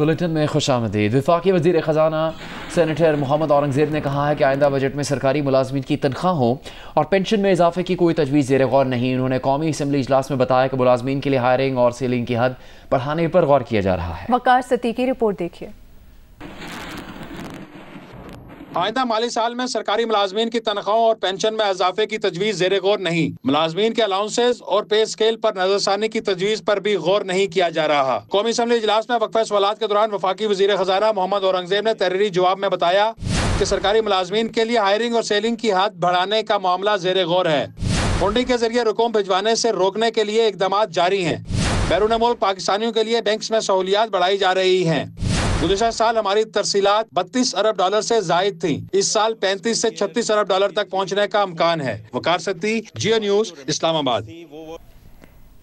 Bulletin میں خوش آمدید۔ وفاقی وزیر خزانہ سینیٹر محمد اورنگزیب نے کہا ہے کہ آئندہ بجٹ میں سرکاری ملازمین کی تنخواہوں اور پینشن میں اضافے کی کوئی تجویز زیر غور نہیں۔ انہوں نے قومی اسمبلی اجلاس میں بتایا کہ ملازمین کے لیے ہائرنگ اور سیلنگ کی حد بڑھانے پر غور کیا جا رہا ہے۔ وقار ستی کی رپورٹ دیکھیے۔ آئندہ مالی سال میں سرکاری ملازمین کی تنخواہوں اور پینشن میں اضافے کی تجویز زیر غور نہیں۔ ملازمین کے الاؤنسز اور پے اسکیل پر نظر ثانی کی تجویز پر بھی غور نہیں کیا جا رہا۔ قومی اسمبلی اجلاس میں وقفہ سوالات کے دوران وفاقی وزیر خزانہ محمد اورنگزیب نے تحریری جواب میں بتایا کہ سرکاری ملازمین کے لیے ہائرنگ اور سیلنگ کی حد بڑھانے کا معاملہ زیر غور ہے۔ فنڈنگ کے ذریعے رقوم بھجوانے سے روکنے کے لیے اقدامات جاری ہیں۔ بیرون ملک پاکستانیوں کے لیے بینکس میں سہولیات بڑھائی جا رہی ہیں۔ گزشتہ سال ہماری ترسیلات 32 ارب ڈالر سے زائد تھیں۔ اس سال 35 سے 36 ارب ڈالر تک پہنچنے کا امکان ہے۔ وقار ستی، جیو نیوز، اسلام آباد۔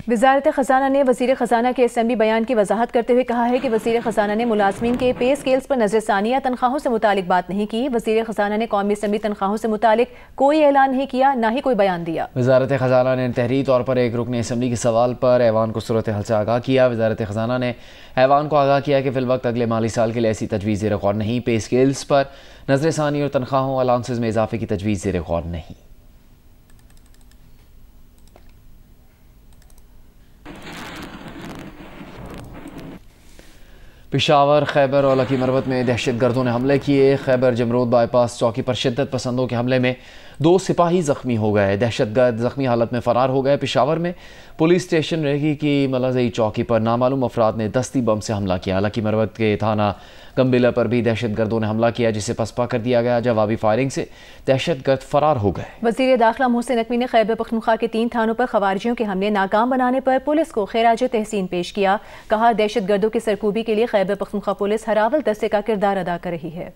وزارت خزانہ نے وزیر خزانہ کے اسمبلی بیان کی وضاحت کرتے ہوئے کہا ہے کہ وزیر خزانہ نے ملازمین کے پے اسکیلز پر نظر ثانی یا تنخواہوں سے متعلق بات نہیں کی۔ وزیر خزانہ نے قومی اسمبلی تنخواہوں سے متعلق کوئی اعلان نہیں کیا، نہ ہی کوئی بیان دیا۔ وزارت خزانہ نے تحریری طور پر ایک رکن اسمبلی کے سوال پر ایوان کو صورتحال سے آگاہ کیا۔ وزارت خزانہ نے ایوان کو آگاہ کیا کہ فی الوقت اگلے مالی سال کے لیے ایسی تجویز زیر غور نہیں۔ پے اسکیلز پر نظر ثانی اور تنخواہوں الاؤنسز میں اضافے کی تجویز زیر غور نہیں۔ پشاور، خیبر اور لکی مروت میں دہشت گردوں نے حملے کیے۔ خیبر جمرود بائی پاس چوکی پر شدت پسندوں کے حملے میں 2 سپاہی زخمی ہو گئے۔ دہشت گرد زخمی حالت میں فرار ہو گئے۔ پشاور میں پولیس اسٹیشن ریگی کی ملازئی چوکی پر نامعلوم افراد نے دستی بم سے حملہ کیا۔ لکی مروت کے تھانہ گمبیلا پر بھی دہشت گردوں نے حملہ کیا، جسے پسپا کر دیا گیا۔ جوابی فائرنگ سے دہشت گرد فرار ہو گئے۔ وزیر داخلہ محسن نقوی نے خیبر پختونخوا کے 3 تھانوں پر خوارجیوں کے حملے ناکام بنانے پر پولیس کو خراج تحسین پیش کیا۔ کہا دہشت گردوں کی سرکوبی کے لیے خیبر پختونخوا پولیس ہراول دستے کا کردار ادا کر رہی ہے۔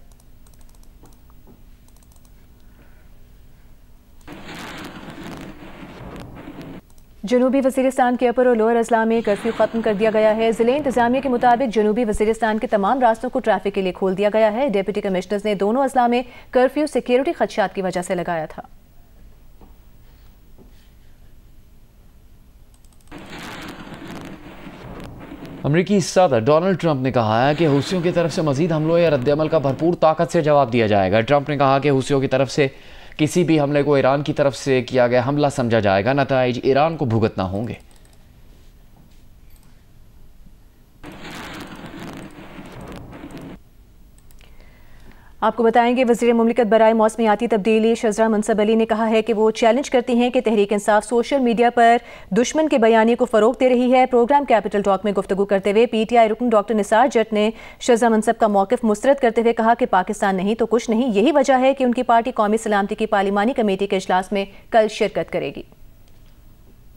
جنوبی وزیرستان کے اپر اور لوئر اضلاع میں کرفیو ختم کر دیا گیا ہے۔ ضلع انتظامیہ کے مطابق جنوبی وزیرستان کے تمام راستوں کو ٹریفک کے لیے کھول دیا گیا ہے۔ ڈپٹی کمشنرز نے دونوں اضلاع میں کرفیو سیکیورٹی خدشات کی وجہ سے لگایا تھا۔ امریکی صدر ڈونلڈ ٹرمپ نے کہا ہے کہ حوثیوں کی طرف سے مزید حملوں یا رد عمل کا بھرپور طاقت سے جواب دیا جائے گا۔ ٹرمپ نے کہا کہ حوثیوں کی طرف سے کسی بھی حملے کو ایران کی طرف سے کیا گیا حملہ سمجھا جائے گا، نتائج ایران کو بھگتنا ہوں گے۔ آپ کو بتائیں گے وزیر مملکت برائے موسمیاتی تبدیلی شزرہ منصب علی نے کہا ہے کہ وہ چیلنج کرتی ہیں کہ تحریک انصاف سوشل میڈیا پر دشمن کے بیانیے کو فروغ دے رہی ہے۔ پروگرام کیپٹل ٹاک میں گفتگو کرتے ہوئے پی ٹی آئی رکن ڈاکٹر نثار جٹ نے شزرہ منصب کا موقف مسترد کرتے ہوئے کہا کہ پاکستان نہیں تو کچھ نہیں، یہی وجہ ہے کہ ان کی پارٹی قومی سلامتی کی پارلیمانی کمیٹی کے اجلاس میں کل شرکت کرے گی۔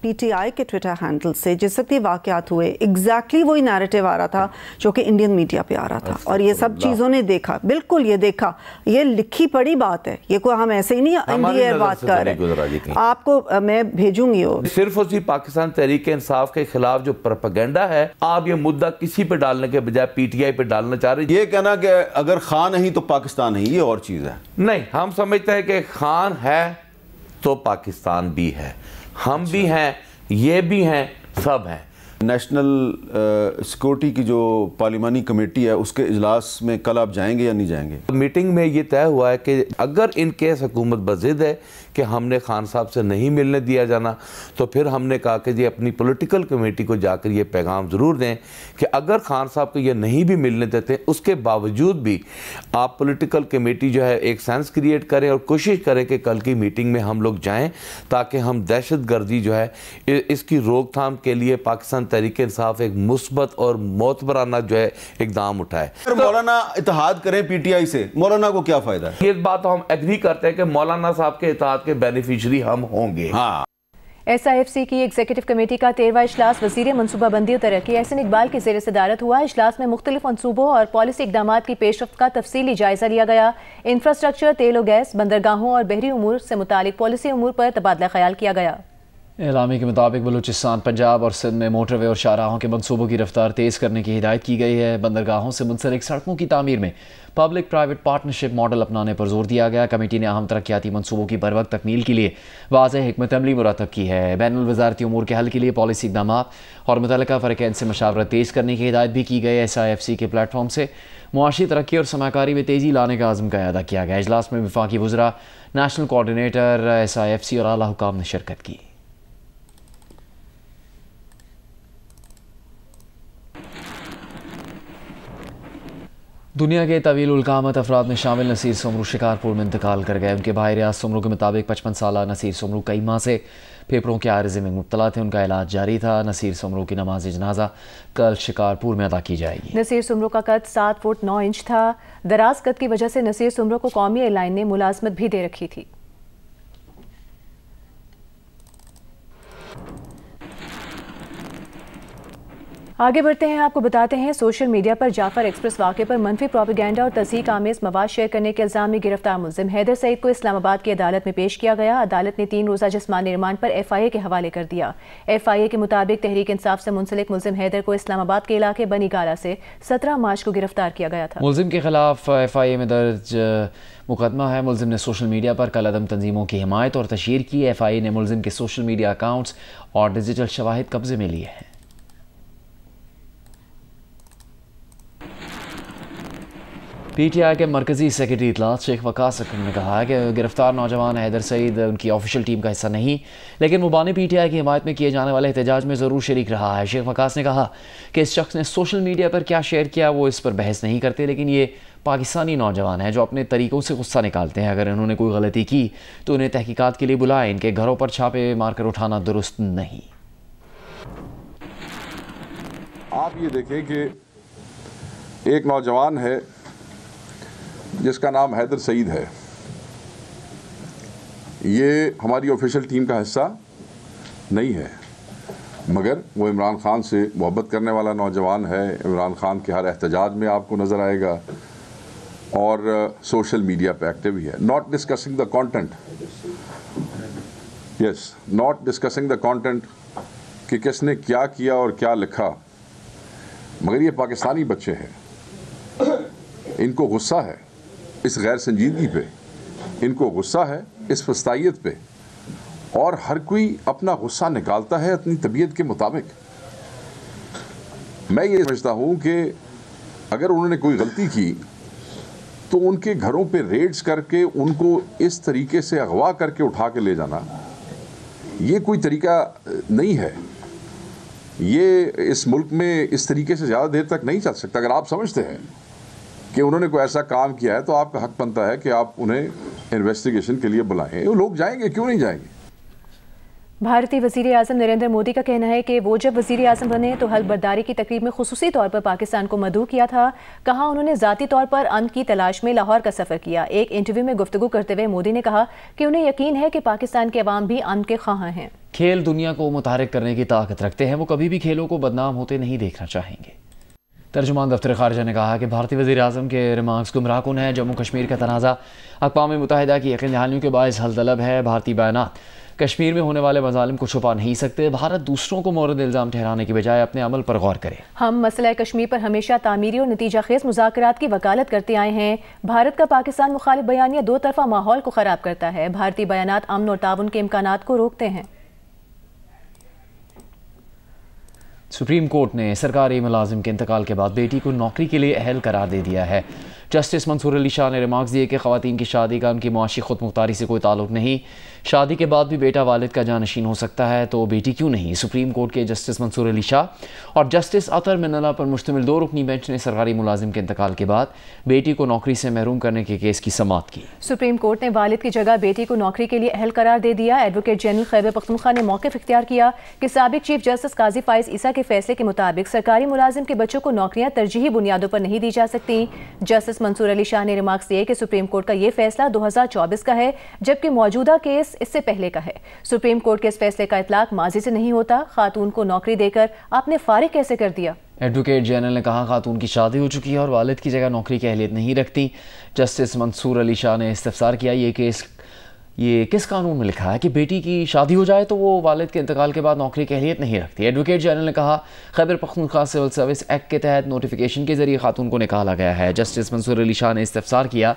پی ٹی آئی کے ٹویٹر ہینڈل سے جس وقت یہ واقعات ہوئے ایگزیکٹلی وہی نیریٹو آ رہا تھا جو کہ انڈین میڈیا پہ آ رہا تھا، اور یہ سب چیزوں نے دیکھا، بالکل یہ دیکھا، یہ لکھی پڑی بات ہے، یہ کوئی ہم ایسے ہی نہیں انڈی ایئر بات کر رہے ہیں۔ آپ کو میں بھیجوں گی وہ صرف اسی پاکستان تحریک انصاف کے خلاف جو پروپیگنڈا ہے، آپ یہ مدعا کسی پہ ڈالنے کے بجائے پی ٹی آئی پہ ڈالنا چاہ رہے ہیں۔ یہ کہنا کہ اگر خان نہیں تو پاکستان نہیں، یہ اور چیز ہے۔ نہیں، ہم سمجھتے ہیں کہ خان ہے تو پاکستان بھی ہے، ہم بھی ہیں، یہ بھی ہیں، سب ہیں۔ نیشنل سیکورٹی کی جو پارلیمانی کمیٹی ہے اس کے اجلاس میں کل آپ جائیں گے یا نہیں جائیں گے؟ میٹنگ میں یہ طے ہوا ہے کہ اگر ان کیس حکومت بضد ہے کہ ہم نے خان صاحب سے نہیں ملنے دیا جانا، تو پھر ہم نے کہا کہ جی اپنی پولیٹیکل کمیٹی کو جا کر یہ پیغام ضرور دیں کہ اگر خان صاحب کو یہ نہیں بھی ملنے دیتے، اس کے باوجود بھی آپ پولیٹیکل کمیٹی جو ہے ایک سینس کریٹ کریں اور کوشش کریں کہ کل کی میٹنگ میں ہم لوگ جائیں، تاکہ ہم دہشت گردی جو ہے اس کی روک تھام کے لیے پاکستان تحریک انصاف ایک مثبت اور معتبرانہ جو ہے اقدام اٹھائے۔ مولانا اتحاد کریں پی ٹی آئی سے، مولانا کو کیا فائدہ ہے؟ یہ بات ہم ایگری کرتے ہیں کہ مولانا صاحب کے اتحاد کے بینیفیشری ہم ہوں گے۔ ایس آئی ایف سی کی ایگزیکٹو کمیٹی کا 13واں اجلاس وزیر منصوبہ بندی و ترقی احسن اقبال کی زیر صدارت ہوا۔ اجلاس میں مختلف منصوبوں اور پالیسی اقدامات کی پیش رفت کا تفصیلی جائزہ لیا گیا۔ انفراسٹرکچر، تیل و گیس، بندرگاہوں اور بحری امور سے متعلق پالیسی امور پر تبادلہ خیال کیا گیا۔ اعلامی کے مطابق بلوچستان، پنجاب اور سندھ میں موٹر وے اور شاہراہوں کے منصوبوں کی رفتار تیز کرنے کی ہدایت کی گئی ہے۔ بندرگاہوں سے منسلک سڑکوں کی تعمیر میں پبلک پرائیویٹ پارٹنرشپ ماڈل اپنانے پر زور دیا گیا۔ کمیٹی نے اہم ترقیاتی منصوبوں کی بروقت تکمیل کے لیے واضح حکمت عملی مرتب کی ہے۔ بین الوزارتی امور کے حل کے لیے پالیسی اقدامات اور متعلقہ فریقین سے مشاورت تیز کرنے کی ہدایت بھی کی گئی۔ SIFC کے پلیٹ فارم سے معاشی ترقی اور سرمایہ کاری میں تیزی لانے کا عزم کا اعادہ کیا گیا۔ اجلاس میں وفاقی وزراء، نیشنل کوآرڈینیٹر، SIFC اور اعلیٰ حکام نے شرکت کی۔ دنیا کے طویل القامت افراد میں شامل نصیر سمرو شکارپور میں انتقال کر گئے۔ ان کے بھائی ریاض سمرو کے مطابق 55 سالہ نصیر سمرو کئی ماہ سے پھیپھڑوں کے عارضے میں مبتلا تھے۔ ان کا علاج جاری تھا۔ نصیر سمرو کی نماز جنازہ کل شکارپور میں ادا کی جائے گی۔ نصیر سمرو کا قد 7 فٹ 9 انچ تھا۔ دراز قد کی وجہ سے نصیر سمرو کو قومی ایئر لائن نے ملازمت بھی دے رکھی تھی۔ آگے بڑھتے ہیں، آپ کو بتاتے ہیں سوشل میڈیا پر جعفر ایکسپریس واقعے پر منفی پروپیگنڈا اور تضحیک آمیز مواد شیئر کرنے کے الزام میں گرفتار ملزم حیدر سعید کو اسلام آباد کی عدالت میں پیش کیا گیا۔ عدالت نے 3 روزہ جسمانی ریمانڈ پر FIA کے حوالے کر دیا۔ FIA کے مطابق تحریک انصاف سے منسلک ملزم حیدر کو اسلام آباد کے علاقے بنی گالا سے 17 مارچ کو گرفتار کیا گیا تھا۔ ملزم کے خلاف FIA میں درج مقدمہ ہے۔ ملزم نے سوشل میڈیا پر کالعدم تنظیموں کی حمایت اور تشہیر کی۔ FIA نے ملزم کے سوشل میڈیا اکاؤنٹس اور ڈیجیٹل شواہد قبضے میں لیے ہیں۔ PTI کے مرکزی سیکرٹری اطلاعات شیخ وقاص اکرم نے کہا ہے کہ گرفتار نوجوان حیدر سعید ان کی آفیشیل ٹیم کا حصہ نہیں، لیکن وہ بانی PTI کی حمایت میں کیے جانے والے احتجاج میں ضرور شریک رہا ہے۔ شیخ وقاص نے کہا کہ اس شخص نے سوشل میڈیا پر کیا شیئر کیا وہ اس پر بحث نہیں کرتے، لیکن یہ پاکستانی نوجوان ہیں جو اپنے طریقوں سے غصہ نکالتے ہیں۔ اگر انہوں نے کوئی غلطی کی تو انہیں تحقیقات کے لیے بلائیں، ان کے گھروں پر چھاپے مار کر اٹھانا درست نہیں۔ آپ یہ دیکھیں کہ ایک نوجوان ہے جس کا نام حیدر سعید ہے، یہ ہماری آفیشیل ٹیم کا حصہ نہیں ہے، مگر وہ عمران خان سے محبت کرنے والا نوجوان ہے۔ عمران خان کے ہر احتجاج میں آپ کو نظر آئے گا اور سوشل میڈیا پہ ایکٹیو ہی ہے۔ Not discussing the content, yes, not discussing the content کہ کس نے کیا کیا اور کیا لکھا، مگر یہ پاکستانی بچے ہیں، ان کو غصہ ہے اس غیر سنجیدگی پہ، ان کو غصہ ہے اس فسطائیت پہ، اور ہر کوئی اپنا غصہ نکالتا ہے اپنی طبیعت کے مطابق۔ میں یہ سمجھتا ہوں کہ اگر انہوں نے کوئی غلطی کی تو ان کے گھروں پہ ریڈز کر کے ان کو اس طریقے سے اغوا کر کے اٹھا کے لے جانا یہ کوئی طریقہ نہیں ہے۔ یہ اس ملک میں اس طریقے سے زیادہ دیر تک نہیں چل سکتا۔ اگر آپ سمجھتے ہیں کہ انہوں نے کوئی ایسا کام کیا ہے تو آپ کا حق بنتا ہے کہ آپ انہیں انویسٹیگیشن کے لیے بلائیں۔ وہ لوگ جائیں گے، کیوں نہیں جائیں گے؟ بھارتی وزیر اعظم نریندر مودی کا کہنا ہے کہ وہ جب وزیر اعظم بنے تو حلف برداری کی تقریب میں خصوصی طور پر پاکستان کو مدعو کیا تھا۔ کہا انہوں نے ذاتی طور پر امن کی تلاش میں لاہور کا سفر کیا۔ ایک انٹرویو میں گفتگو کرتے ہوئے مودی نے کہا کہ انہیں یقین ہے کہ پاکستان کے عوام بھی امن کے خواہاں ہیں۔ کھیل دنیا کو متحرک کرنے کی طاقت رکھتے ہیں، وہ کبھی بھی کھیلوں کو بدنام ہوتے نہیں دیکھنا چاہیں گے۔ ترجمان دفتر خارجہ نے کہا کہ بھارتی وزیر اعظم کے ریمارکس گمراہ کن ہے۔ جموں کشمیر کا تنازع اقوام متحدہ کی یقین دہانیوں کے باعث حل طلب ہے۔ بھارتی بیانات کشمیر میں ہونے والے مظالم کو چھپا نہیں سکتے۔ بھارت دوسروں کو مورد الزام ٹھہرانے کی بجائے اپنے عمل پر غور کرے۔ ہم مسئلہ کشمیر پر ہمیشہ تعمیری اور نتیجہ خیز مذاکرات کی وکالت کرتے آئے ہیں۔ بھارت کا پاکستان مخالف بیانیہ دو طرفہ ماحول کو خراب کرتا ہے۔ بھارتی بیانات امن اور تعاون کے امکانات کو روکتے ہیں۔ سپریم کورٹ نے سرکاری ملازم کے انتقال کے بعد بیٹی کو نوکری کے لیے اہل قرار دے دیا ہے۔ جسٹس منصور علی شاہ نے ریمارکس دیے کہ خواتین کی شادی کا ان کی معاشی خود مختاری سے کوئی تعلق نہیں۔ شادی کے بعد بھی بیٹا والد کا جانشین ہو سکتا ہے تو بیٹی کیوں نہیں؟ سپریم کورٹ کے جسٹس منصور علی شاہ اور جسٹس اطہر من اللہ پر مشتمل 2 رکنی بینچ نے سرکاری ملازم کے انتقال کے بعد بیٹی کو نوکری سے محروم کرنے کے کیس کی سماعت کی۔ سپریم کورٹ نے والد کی جگہ بیٹی کو نوکری کے لیے اہل قرار دے دیا۔ ایڈوکیٹ جنرل خیبر پختونخوا نے موقف اختیار کیا کہ سابق چیف جسٹس قاضی فائز عیسیٰ کے فیصلے کے مطابق سرکاری ملازم کے بچوں کو نوکریاں ترجیحی بنیادوں پر نہیں دی جا سکتی۔ جسٹس منصور علی شاہ نے ریمارکس دیے کہ سپریم کورٹ کا یہ فیصلہ 2024 کا ہے، جبکہ موجودہ کیس اس سے پہلے کا ہے۔ سپریم کورٹ کے اس فیصلے کا اطلاق ماضی سے نہیں ہوتا۔ خاتون کو نوکری دے کر آپ نے فارغ کیسے کر دیا؟ ایڈوکیٹ جنرل نے کہا خاتون کی شادی ہو چکی ہے اور والد کی جگہ نوکری کی اہلیت نہیں رکھتی۔ جسٹس منصور علی شاہ نے استفسار کیا یہ کیس یہ کس قانون میں لکھا ہے کہ بیٹی کی شادی ہو جائے تو وہ والد کے انتقال کے بعد نوکری کی اہلیت نہیں رکھتی؟ ایڈوکیٹ جنرل نے کہا Khyber Pakhtunkhwa civil service act کے تحت نوٹیفیکیشن کے ذریعے خاتون کو نکالا گیا ہے۔ جسٹس منصور علی شاہ نے استفسار کیا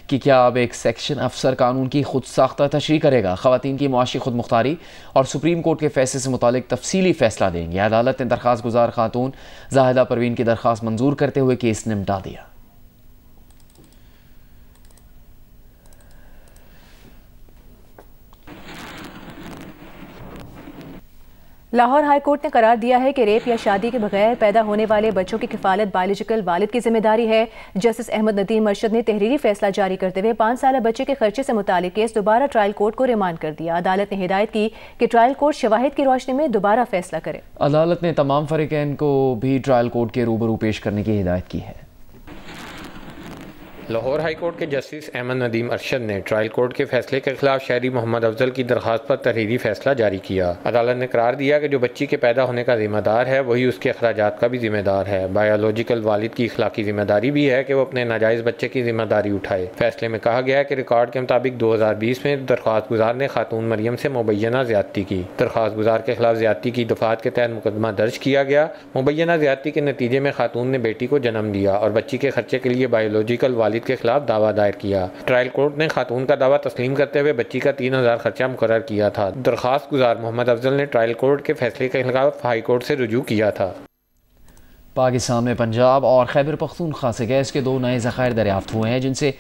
کہ کیا اب ایک سیکشن افسر قانون کی خود ساختہ تشریح کرے گا؟ خواتین کی معاشی خود مختاری اور سپریم کورٹ کے فیصلے سے متعلق تفصیلی فیصلہ دیں گے۔ عدالت نے درخواست گزار خاتون زاہدہ پروین کی درخواست منظور کرتے ہوئے کیس نمٹا دیا۔ لاہور ہائی کورٹ نے قرار دیا ہے کہ ریپ یا شادی کے بغیر پیدا ہونے والے بچوں کی کفالت بایولوجیکل والد کی ذمہ داری ہے۔ جسٹس احمد ندیم ارشد نے تحریری فیصلہ جاری کرتے ہوئے 5 سالہ بچے کے خرچے سے متعلق کیس دوبارہ ٹرائل کورٹ کو ریمانڈ کر دیا۔ عدالت نے ہدایت کی کہ ٹرائل کورٹ شواہد کی روشنی میں دوبارہ فیصلہ کرے۔ عدالت نے تمام فریقین کو بھی ٹرائل کورٹ کے روبرو پیش کرنے کی ہدایت کی ہے۔ لاہور ہائی کورٹ کے جسٹس احمد ندیم ارشد نے ٹرائل کورٹ کے فیصلے کے خلاف شہری محمد افضل کی درخواست پر تحریری فیصلہ جاری کیا۔ عدالت نے قرار دیا کہ جو بچی کے پیدا ہونے کا ذمہ دار ہے وہی اس کے اخراجات کا بھی ذمہ دار ہے۔ بایولوجیکل والد کی اخلاقی ذمہ داری بھی ہے کہ وہ اپنے ناجائز بچے کی ذمہ داری اٹھائے۔ فیصلے میں کہا گیا ہے کہ ریکارڈ کے مطابق 2020 میں درخواست گزار نے خاتون مریم سے مبینہ زیادتی کی۔ درخواست گزار کے خلاف زیادتی کی دفعات کے تحت مقدمہ درج کیا گیا۔ مبینہ زیادتی کے نتیجے میں خاتون نے بیٹی کو جنم دیا اور بچی کے خرچے کے لیے بایولوجیکل والد کے خلاف دعویٰ دائر کیا۔ ٹرائل کورٹ نے خاتون کا دعویٰ تسلیم کرتے ہوئے بچی کا 3000 خرچہ مقرر کیا تھا۔ درخواست گزار محمد افضل نے ٹرائل کورٹ کے فیصلے کے خلاف ہائی کورٹ سے رجوع کیا تھا۔ پاکستان میں پنجاب اور خیبر پختونخوا سے گیس کے 2 نئے ذخائر دریافت ہوئے ہیں، جن سے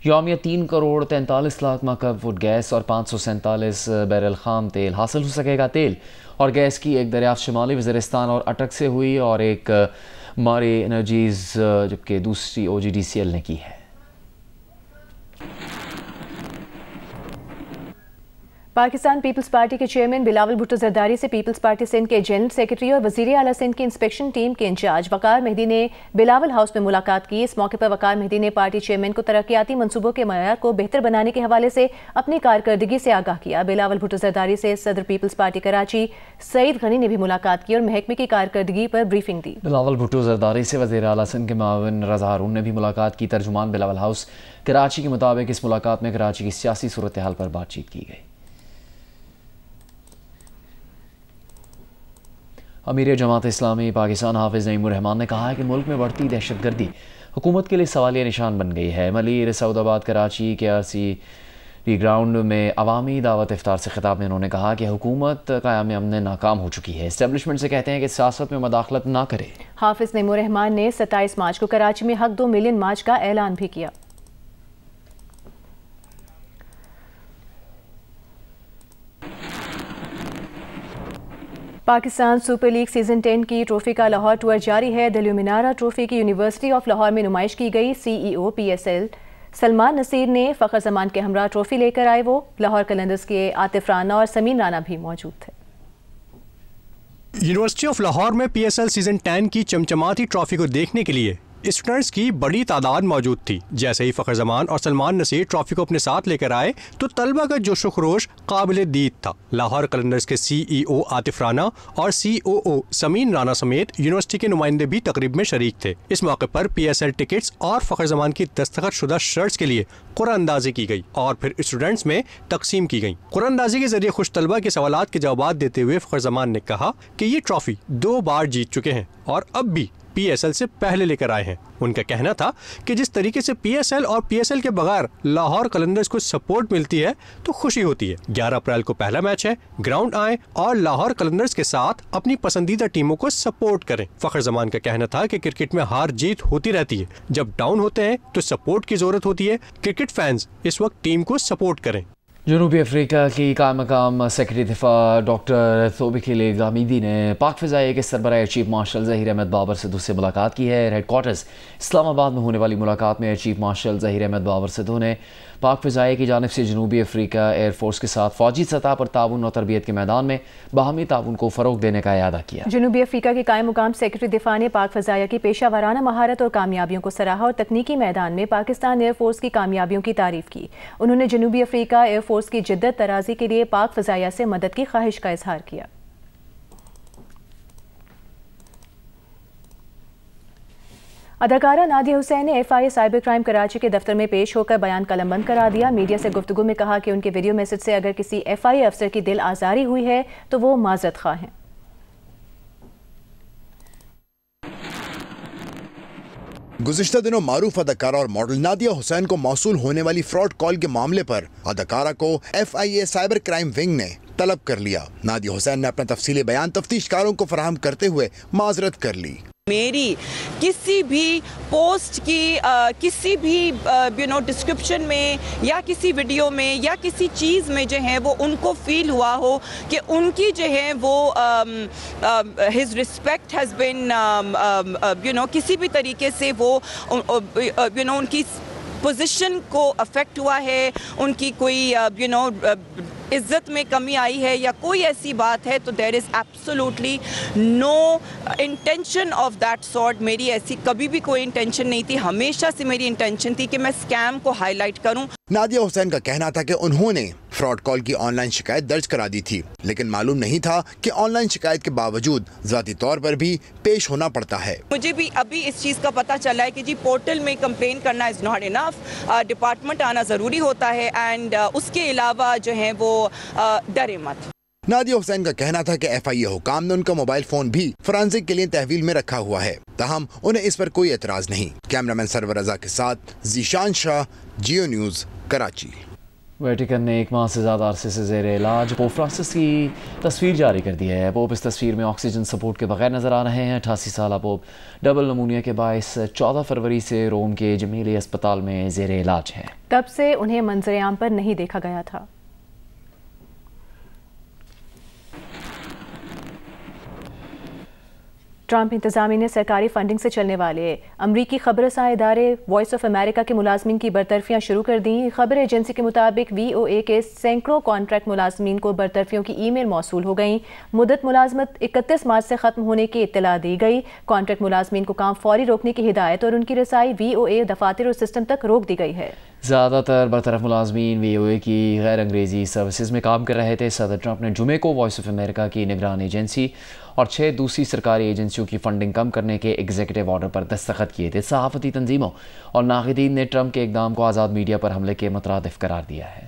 یومیہ 3 کروڑ 43 لاکھ مکعب فٹ گیس اور 547 بیرل خام تیل حاصل ہو سکے گا۔ تیل اور گیس کی ایک دریافت شمالی وزیرستان اور اٹک سے ہوئی اور ایک ماری انرجیز جبکہ دوسری OGDCL نے کی ہے۔ پاکستان پیپلز پارٹی کے چیئرمین بلاول بھٹو زرداری سے پیپلز پارٹی سندھ کے جنرل سیکرٹری اور وزیر اعلیٰ سندھ کی انسپیکشن ٹیم کے انچارج وقار مہدی نے بلاول ہاؤس میں ملاقات کی۔ اس موقع پر وقار مہدی نے پارٹی چیئرمین کو ترقیاتی منصوبوں کے معیار کو بہتر بنانے کے حوالے سے اپنی کارکردگی سے آگاہ کیا۔ بلاول بھٹو زرداری سے صدر پیپلز پارٹی کراچی سعید غنی نے بھی ملاقات کی اور محکمے کی کارکردگی پر بریفنگ دی۔ بلاول بھٹو زرداری سے وزیر اعلیٰ سندھ کے معاون رضا ہارون نے بھی ملاقات کی۔ ترجمان بلاول ہاؤس کراچی کے مطابق اس ملاقات میں کراچی کی سیاسی صورتحال پر بات چیت کی گئی۔ امیر جماعت اسلامی پاکستان حافظ نعیم الرحمان نے کہا ہے کہ ملک میں بڑھتی دہشت گردی حکومت کے لیے سوالیہ نشان بن گئی ہے۔ ملیر سعود آباد کراچی کے RCD گراؤنڈ میں عوامی دعوت افطار سے خطاب میں انہوں نے کہا کہ حکومت قیام امن ناکام ہو چکی ہے۔ اسٹیبلشمنٹ سے کہتے ہیں کہ سیاست میں مداخلت نہ کرے۔ حافظ نعیم الرحمان نے 27 مارچ کو کراچی میں حق 2 ملین مارچ کا اعلان بھی کیا۔ پاکستان سپر لیگ سیزن 10 کی ٹرافی کا لاہور ٹور جاری ہے۔ دلیومنارا ٹرافی کی یونیورسٹی آف لاہور میں نمائش کی گئی۔ CEO PSL سلمان نصیر نے فخر زمان کے ہمراہ ٹرافی لے کر آئے۔ وہ لاہور قلندرز کے عاطف رانا اور سمین رانا بھی موجود تھے۔ یونیورسٹی آف لاہور میں PSL سیزن 10 کی چمچماتی ٹرافی کو دیکھنے کے لیے اسٹوڈنٹس کی بڑی تعداد موجود تھی۔ جیسے ہی فخر زمان اور سلمان نصیر ٹرافی کو اپنے ساتھ لے کر آئے تو طلبہ کا جوش و خروش قابل دید تھا۔ لاہور قلندرز کے CEO عاطف رانا اور COO سمین رانا سمیت یونیورسٹی کے نمائندے بھی تقریب میں شریک تھے۔ اس موقع پر PSL ٹکٹس اور فخر زمان کی دستخط شدہ شرٹس کے لیے قرعہ اندازی کی گئی اور پھر اسٹوڈنٹس میں تقسیم کی گئی۔ قرعہ اندازی کے ذریعے خوش طلبہ کے سوالات کے جوابات دیتے ہوئے فخر زمان نے کہا کہ یہ ٹرافی 2 بار جیت چکے ہیں اور اب بھی PSL سے پہلے لے کر آئے ہیں۔ ان کا کہنا تھا کہ جس طریقے سے PSL اور PSL کے بغیر لاہور قلندرز کو سپورٹ ملتی ہے تو خوشی ہوتی ہے۔ 11 اپریل کو پہلا میچ ہے، گراؤنڈ آئیں اور لاہور قلندرز کے ساتھ اپنی پسندیدہ ٹیموں کو سپورٹ کریں۔ فخر زمان کا کہنا تھا کہ کرکٹ میں ہار جیت ہوتی رہتی ہے، جب ڈاؤن ہوتے ہیں تو سپورٹ کی ضرورت ہوتی ہے۔ کرکٹ فینز اس وقت ٹیم کو سپورٹ کریں۔ جنوبی افریقہ کی قائم مقام سیکرٹری دفاع ڈاکٹر توبیکیلے غامیدی نے پاک فضائیہ کے سربراہ چیف مارشل ظہیر احمد بابر سدھو سے ملاقات کی ہے۔ ہیڈ کوارٹرز اسلام آباد میں ہونے والی ملاقات میں چیف مارشل ظہیر احمد بابر سدھو نے پاک فضائیہ کی جانب سے جنوبی افریقہ ایئر فورس کے ساتھ فوجی سطح پر تعاون اور تربیت کے میدان میں باہمی تعاون کو فروغ دینے کا اعادہ کیا۔ جنوبی افریقہ کے قائم مقام سیکرٹری دفاع نے پاک فضائیہ کی پیشہ ورانہ مہارت اور کامیابیوں کو سراہا اور تکنیکی میدان میں پاکستان ایئر فورس کی کامیابیوں کی تعریف کی۔ انہوں نے جنوبی افریقہ ایئر فورس کی جدت ترازی کے لیے پاک فضائیہ سے مدد کی خواہش کا اظہار کیا۔ اداکارہ نادیہ حسین نے FIA سائبر کرائم کراچی کے دفتر میں پیش ہو کر بیان قلم بند کرا دیا۔ میڈیا سے گفتگو میں کہا کہ ان کے ویڈیو میسج سے اگر کسی FIA افسر کی دل آزاری ہوئی ہے تو وہ معذرت خواہ ہیں۔ گزشتہ دنوں معروف اداکارہ اور ماڈل نادیہ حسین کو موصول ہونے والی فراڈ کال کے معاملے پر اداکارہ کو FIA سائبر کرائم ونگ نے طلب کر لیا۔ نادیہ حسین نے اپنا تفصیلی بیان تفتیشکاروں کو فراہم کرتے ہوئے معذرت کر لی۔ میری کسی بھی پوسٹ کی کسی بھی ڈسکرپشن میں یا کسی ویڈیو میں یا کسی چیز میں جو ہے وہ ان کو فیل ہوا ہو کہ ان کی جو ہے وہ ہز رسپیکٹ ہیز بین کسی بھی طریقے سے وہ ان کی پوزیشن کو افیکٹ ہوا ہے، ان کی کوئی عزت میں کمی آئی ہے یا کوئی ایسی بات ہے، تو there is absolutely no intention of that sort. میری ایسی کبھی بھی کوئی انٹینشن نہیں تھی، ہمیشہ سے میری انٹینشن تھی کہ میں اسکیم کو ہائی لائٹ کروں۔ نادیہ حسین کا کہنا تھا کہ انہوں نے فراڈ کال کی آن لائن شکایت درج کرا دی تھی، لیکن معلوم نہیں تھا کہ آن لائن شکایت کے باوجود ذاتی طور پر بھی پیش ہونا پڑتا ہے۔ مجھے بھی ابھی اس چیز کا پتہ چلا ہے کہ جی پورٹل میں کمپلین کرنا از ناٹ انف، ڈپارٹمنٹ آنا ضروری ہوتا ہے، اینڈ اس کے علاوہ جو ہے وہ ڈرے مت۔ نادیہ حسین کا کہنا تھا کہ FIA حکام نے ان کا موبائل فون بھی فرانزک کے لیے تحویل میں رکھا ہوا ہے، تاہم انہیں اس پر کوئی اعتراض نہیں۔ کیمرامین سرور رضا کے ساتھ ذیشان شاہ، جیو نیوز، کراچی۔ ویٹیکن نے 1 ماہ سے زیادہ عرصے سے زیر علاج پوپ فرانسس کی تصویر جاری کر دی ہے۔ پوپ اس تصویر میں آکسیجن سپورٹ کے بغیر نظر آ رہے ہیں۔ 88 سالہ پوپ ڈبل نمونیا کے باعث 14 فروری سے روم کے جمیلی اسپتال میں زیر علاج ہیں۔ تب سے انہیں منظر عام پر نہیں دیکھا گیا تھا۔ ٹرمپ انتظامیہ نے سرکاری فنڈنگ سے چلنے والے امریکی خبر رساں ادارے وائس آف امریکہ کے ملازمین کی برطرفیاں شروع کر دیں۔ خبر ایجنسی کے مطابق VOA کے سینکڑوں کانٹریکٹ ملازمین کو برطرفیوں کی ای میل موصول ہو گئیں۔ مدت ملازمت 31 مارچ سے ختم ہونے کی اطلاع دی گئی۔ کانٹریکٹ ملازمین کو کام فوری روکنے کی ہدایت اور ان کی رسائی VOA دفاتر اور سسٹم تک روک دی گئی ہے۔ زیادہ تر برطرف ملازمین VOA کی غیر انگریزی سروسز میں کام کر رہے تھے۔ صدر ٹرمپ نے جمعے کو وائس آف امریکہ کی نگران ایجنسی اور 6 دوسری سرکاری ایجنسیوں کی فنڈنگ کم کرنے کے ایگزیکٹو آرڈر پر دستخط کیے تھے۔ صحافتی تنظیموں اور ناقدین نے ٹرمپ کے اقدام کو آزاد میڈیا پر حملے کے مترادف قرار دیا ہے۔